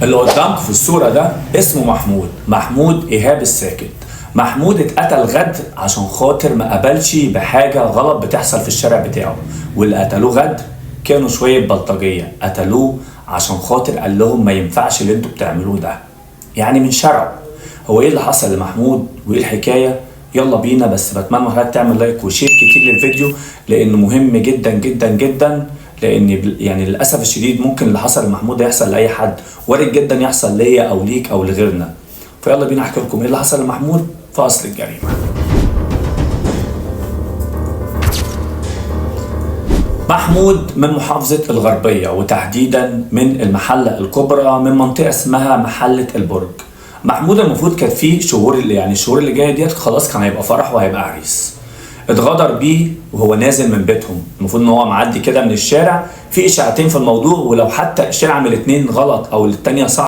اللي قدامكم في الصورة ده اسمه محمود إيهاب الساكت. محمود اتقتل غد عشان خاطر ما قبلش بحاجة غلط بتحصل في الشارع بتاعه، واللي قتلوه غد كانوا شوية بلطجية قتلوه عشان خاطر قال لهم ما ينفعش اللي انتوا بتعملوه ده، يعني من شرعه. هو ايه اللي حصل لمحمود وايه الحكاية؟ يلا بينا، بس بتمنى حضرتك تعمل لايك وشير كتير للفيديو لانه مهم جدا جدا جدا، لان يعني للاسف الشديد ممكن اللي حصل لمحمود ده يحصل لاي حد، وارد جدا يحصل ليا او ليك او لغيرنا. فيلا بينا احكي لكم ايه اللي حصل لمحمود في اصل الجريمه. محمود من محافظة الغربية وتحديدا من المحلة الكبرى من منطقة اسمها محلة البرج. محمود المفروض كانت فيه الشهور اللي جاية ديت خلاص كان هيبقى فرح وهيبقى عريس. اتغدر بيه وهو نازل من بيتهم، المفروض ان هو معدي كده من الشارع، في اشاعتين في الموضوع، ولو حتى اشاعة من الاتنين غلط او التانية صح